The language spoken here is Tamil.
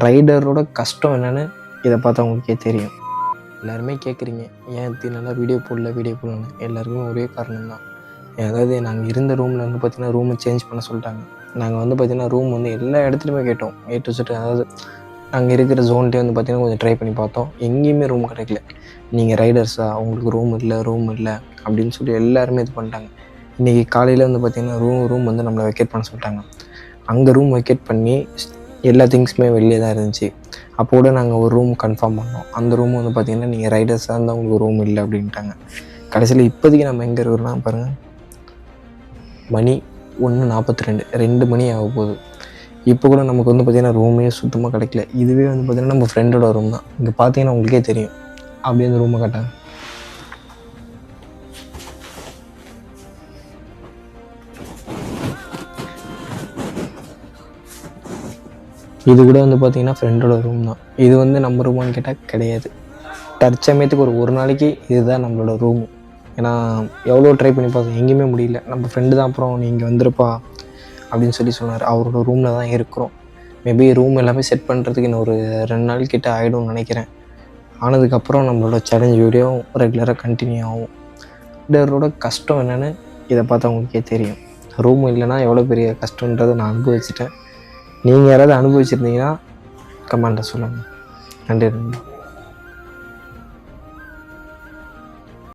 ரைடரோட கஷ்டம் என்னென்னு இதை பார்த்தா உங்களுக்கே தெரியும். எல்லாருமே கேட்குறீங்க, ஏன் நல்லா வீடியோ போடலன்னு. எல்லாருக்குமே ஒரே காரணம் தான். அதாவது நாங்கள் இருந்த ரூமில் வந்து பார்த்திங்கன்னா ரூமை சேஞ்ச் பண்ண சொல்லிட்டாங்க. நாங்கள் வந்து பார்த்திங்கன்னா ரூம் வந்து எல்லா இடத்துலையுமே கேட்டோம், A to Z. அதாவது நாங்கள் இருக்கிற ஜோன்லேயே வந்து பார்த்திங்கன்னா கொஞ்சம் ட்ரை பண்ணி பார்த்தோம், எங்கேயுமே ரூம் கிடைக்கல. நீங்கள் ரைடர்ஸா, உங்களுக்கு ரூம் இல்லை அப்படின்னு சொல்லி எல்லாருமே இது பண்ணிட்டாங்க. இன்றைக்கி காலையில் வந்து பார்த்திங்கன்னா ரூம் வந்து நம்மளை வெக்கேட் பண்ண சொல்லிட்டாங்க. அங்கே ரூம் வெக்கேட் பண்ணி எல்லா திங்ஸுமே வெளியே தான் இருந்துச்சு. அப்போ கூட நாங்கள் ஒரு ரூம் கன்ஃபார்ம் பண்ணோம். அந்த ரூம் வந்து பார்த்திங்கன்னா நீங்கள் ரைடர்ஸாக இருந்தால் உங்களுக்கு ரூம் இல்லை அப்படின்ட்டாங்க. கடைசியில் இப்போதைக்கு நம்ம எங்கே இருக்கிறோன்னா பாருங்கள், மணி 1:42, 2 மணி ஆக போகுது. இப்போ கூட நமக்கு வந்து பார்த்திங்கன்னா ரூமே சுத்தமாக கிடைக்கல. இதுவே வந்து பார்த்திங்கன்னா நம்ம ஃப்ரெண்டோட ரூம் தான். இங்கே பார்த்தீங்கன்னா உங்களுக்கே தெரியும். அப்படியே அந்த ரூமை காட்டாங்க. இது கூட வந்து பார்த்திங்கன்னா ஃப்ரெண்டோட ரூம் தான். இது வந்து நம்ம ரூமான்னு கேட்டால் கிடையாது. தற்சமயத்துக்கு ஒரு நாளைக்கு இதுதான் நம்மளோட ரூமு. ஏன்னா எவ்வளோ ட்ரை பண்ணி பார்த்தோம், எங்கேயுமே முடியல. நம்ம ஃப்ரெண்டு தான் அப்புறம் நீ இங்கே வந்துருப்பா அப்படின்னு சொன்னார். அவரோட ரூமில் தான் இருக்கிறோம். மேபி ரூம் எல்லாமே செட் பண்ணுறதுக்கு இன்னும் ஒரு 2 நாள் கிட்ட ஆகிடும்னு நினைக்கிறேன். ஆனதுக்கப்புறம் நம்மளோட சேலஞ்ச் வீடியோ ரெகுலராக கண்டினியூ ஆகும். ரைடரோட கஷ்டம் என்னென்னு இதை பார்த்தா உங்களுக்கே தெரியும். ரூம் இல்லைன்னா எவ்வளோ பெரிய கஷ்டன்றதை நான் அனுபவிச்சிட்டேன். நீங்கள் யாராவது அனுபவிச்சிருந்தீங்கன்னா கமெண்ட்டில் சொல்லுங்கள். நன்றி.